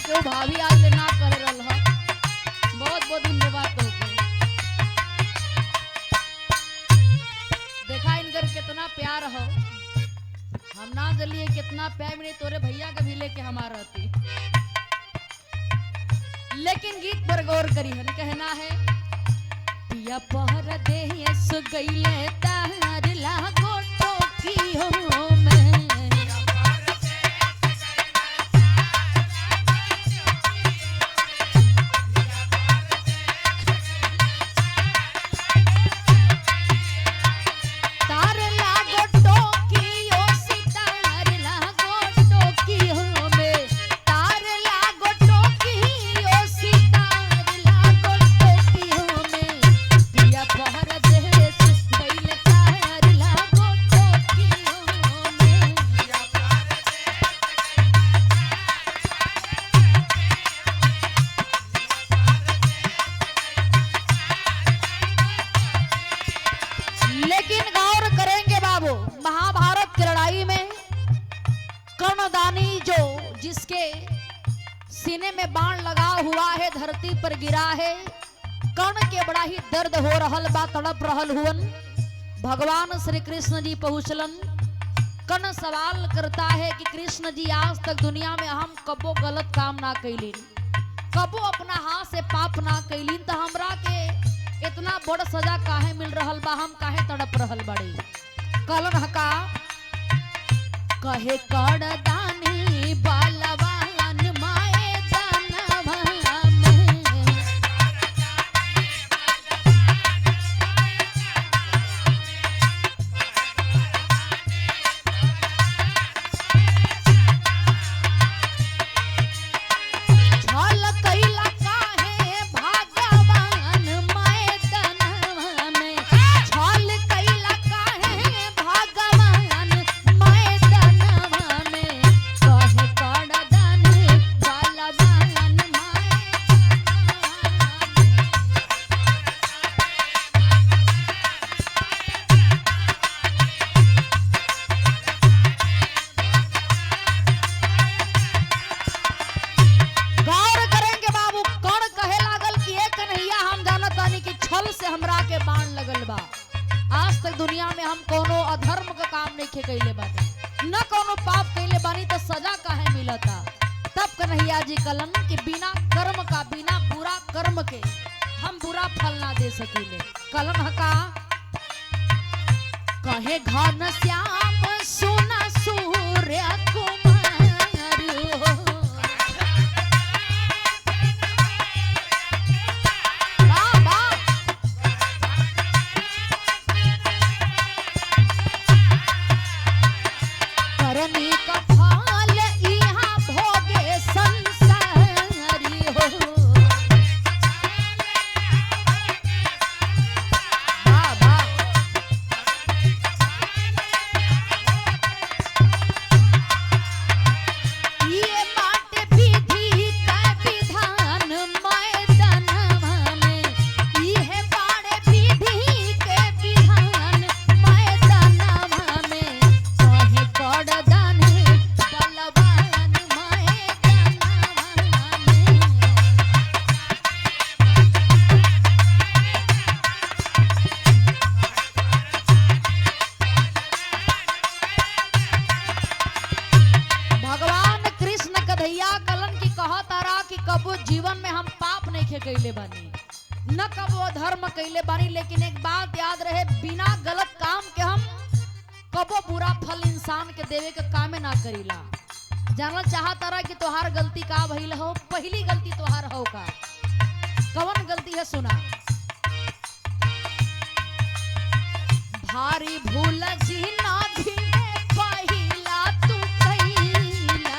क्यों भाभी आज ले ना कर रहल ह। बहुत बहुत धन्यवाद तो देखा इनकर कितना प्यार हो। हम ना जलिए कितना प्यार मिले तोरे भैया के भी लेके हमार रहती। लेकिन गीत पर गौर करी हन कहना है पिया पहर देस गईले तार लागो टोकी हो मैं जिसके सीने में बाण लगा हुआ है धरती पर गिरा है। कर्ण के बड़ा ही दर्द हो रहल बा तड़प रहल हुवन। भगवान श्री कृष्ण जी पहुंचलन। कर्ण सवाल करता है कि कृष्ण जी आज तक दुनिया में हम कबो गलत काम ना कैलीन, कबो अपना हाथ से पाप ना कैलीन, तो हमरा के इतना बड़ सजा काहे मिल रहल बा, हम काहे तड़प रहल बड़ी। कहलन हका कहे कड़ दानी बालवान माए दानवा में छल कैला काहे भगवान माए दानवा में छल कैला काहे भगवान माए दानवा में कहे कड़ दानी बालवान माए गौर करेंगे बाबू। कर्ण कहे लागल कि ए कन्हैया हम जानत बानी कि छल से हमरा के बाण लगल बा। आज तक दुनिया में हम कोनो अधर्म का काम नहीं कैले बानी, न कोनो पाप कैले बानी, तो सजा काहे मिलता। तब कन्हैया जी कलन कि बिना कर्म का, बिना बुरा कर्म के हम बुरा फल ना दे सकीले। कलन हका कहे घन श्याम सोना सूर्य कुमार हो बाबा करनी का फल इहाँ भोगे संसारी हो बाबा ये बाटे विधि का विधान मैदानवा में, ये बाड़े विधि के विधान मैदानवा में कहे कड़ दानी बलवान मैदानवा में। भगवान कृष्ण कन्हैया कलन की कहा तारा कि कबो जीवन में हम पाप नहीं खे कैले बानी, न कबो धर्म कैले बानी, लेकिन एक बात याद रहे बिना गलत काम के हम कबो बुरा फल इंसान के देवे के कामे ना करीला। जानल चाह तारा कि तोहार गलती का भइल हो, पहली गलती तोहार हो का, कौन गलती है सुना। भारी भूल जी ना धीरे पहिला तू कैला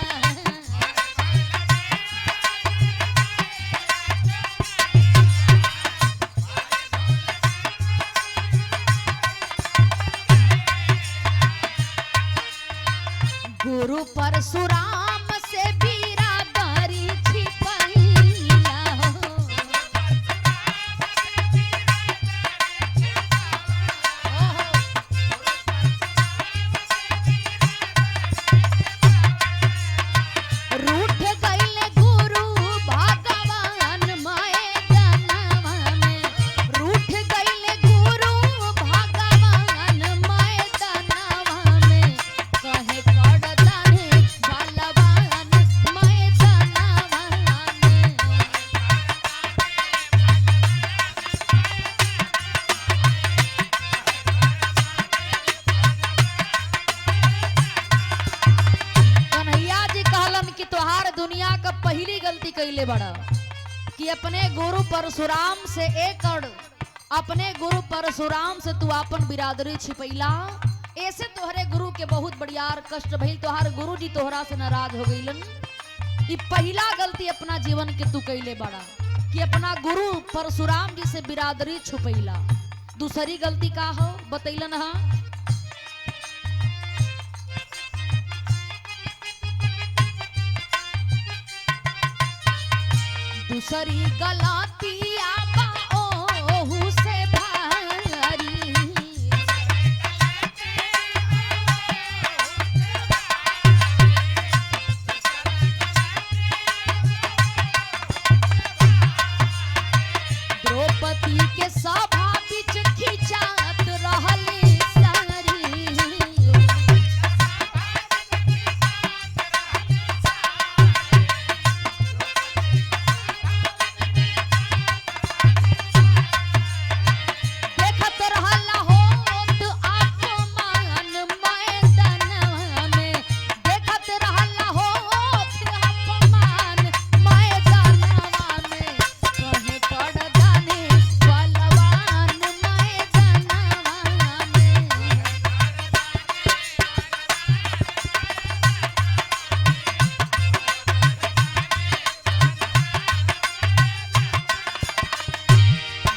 गुरु परशुराम से बिरादरी छिपैला हो रूठ गईले गुरु पहली गलती कैले बड़ा कि अपने गुरु परशुराम से अपने गुरु परशुराम से तू अपन बिरादरी छिपैला। ऐसे तोहरे गुरु के बहुत बड़ियार कष्ट भइल, तोहार गुरु जी तोहरा से नाराज हो गईलन। ये पहला गलती अपना जीवन के तू कैले बड़ा कि अपना गुरु परशुराम जी से बिरादरी छुपैला। दूसरी गलती का हो बतैलन हा, दूसरी गलतिया बा ओहू से भारी। द्रौपदी के सभा बीच खिंचात रहली सारी। देखत रहला होत अपमान मैदानवा में, देखत रहला होत अपमान मैदानवा में। कहे पड़ जाने बलवान मैदानवा में।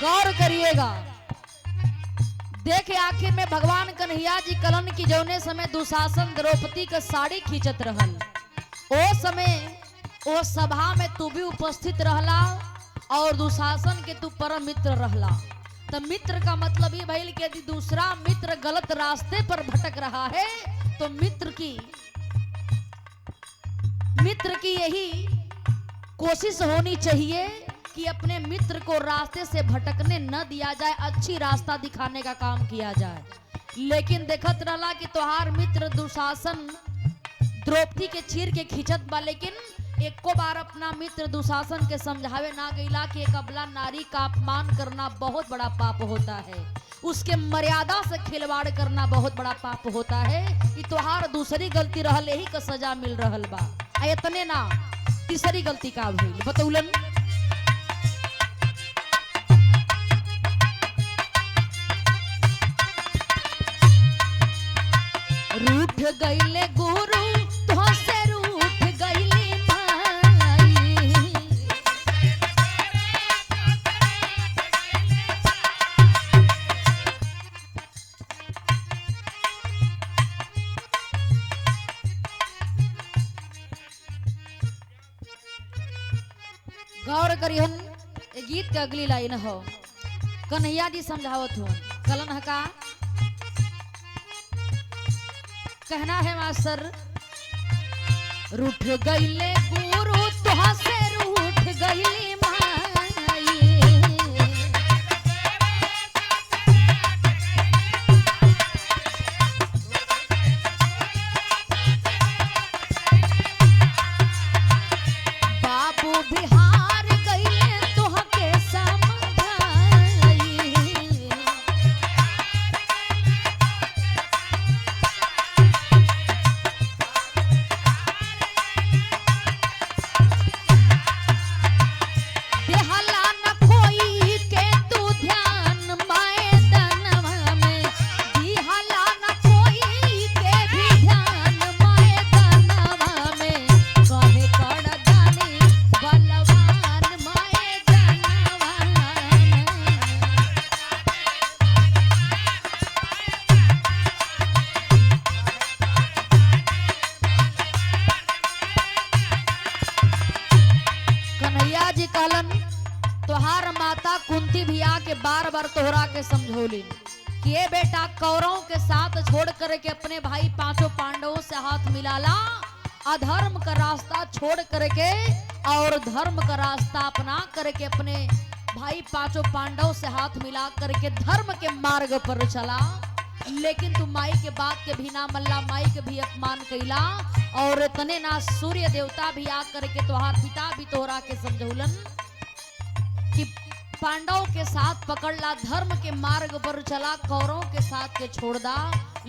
गौर करिएगा, देखे आखिर में भगवान कन्हैया जी कलन की जौने समय दुशासन द्रौपदी का साड़ी खींचत रहल, ओ समय ओ सभा में तू भी उपस्थित रहला और दुशासन के तू परम मित्र रहला। तो मित्र का मतलब ये भइल कि यदि दूसरा मित्र गलत रास्ते पर भटक रहा है तो मित्र की यही कोशिश होनी चाहिए कि अपने मित्र को रास्ते से भटकने न दिया जाए, अच्छी रास्ता दिखाने का काम किया जाए। लेकिन देखत रहला कि तोहार मित्र दुशासन द्रौपदी के चीर के खींचत बा, लेकिन एको बार अपना मित्र दुशासन के समझावे ना गईला कि एक अबला नारी का अपमान करना बहुत बड़ा पाप होता है, उसके मर्यादा से खिलवाड़ करना बहुत बड़ा पाप होता है। ये तोहार दूसरी गलती रहल, यही का सजा मिल रहल बा। इतने ना, तीसरी गलती का भइल बतौलन, रूठ गईले गुरु तो से रूठ गईली माई। गौर करिहन, ये गीत का अगली लाइन हो, कन्हैया जी समझावत हो कलन का कहना है मास्टर, रूठ गईले गुरु तुहा से रूठ गईली माई। बाबू बिहार गईले तुह के समझाई। तोहार माता कुंती भी आके बार बार तोहरा के समझौली कि ये बेटा कौरवों के साथ छोड़ करके अपने भाई पांचों पांडवों से हाथ मिलाला, अधर्म का रास्ता छोड़ करके और धर्म का रास्ता अपना करके अपने भाई पांचों पांडव से हाथ मिला करके धर्म के मार्ग पर चला। लेकिन तू माई के बात के भी ना मल्ला, माई के भी अपमान कैला और तने ना सूर्य देवता भी आ करके तोहार पिता भी तोहरा के समझौलन कि पांडव के साथ पकड़ला, धर्म के मार्ग पर चला, कौरवों के साथ के छोड़ दा।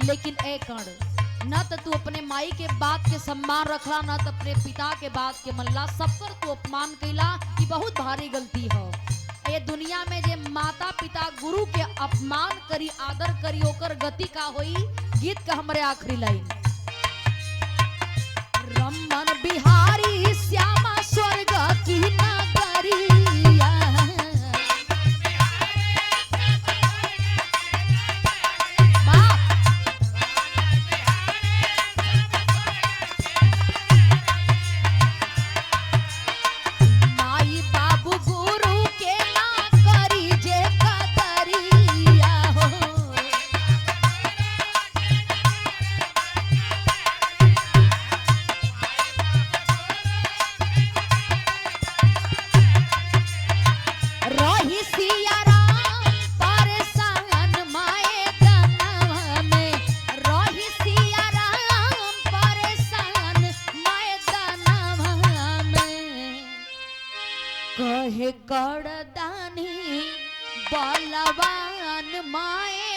लेकिन ए कर्ण न तो तू अपने माई के बात के सम्मान रखला, न तो अपने पिता के बात के मनला, सबकर तू अपमान कैला। ये बहुत भारी गलती हो। ये दुनिया में जे माता पिता गुरु के अपमान करी, आदर करी, ओकर गति का होई। गीत का हमारे आखिरी लाइन, रमन बिहारी श्यामा स्वर्ग की नगरिया। माई बाबू गुरु के ना करी जे कदरिया हो। रही सिया राम परेशान माए जनवा में, रही सिया राम परेशान माए जनवा में। कहे करदानी बलवान माए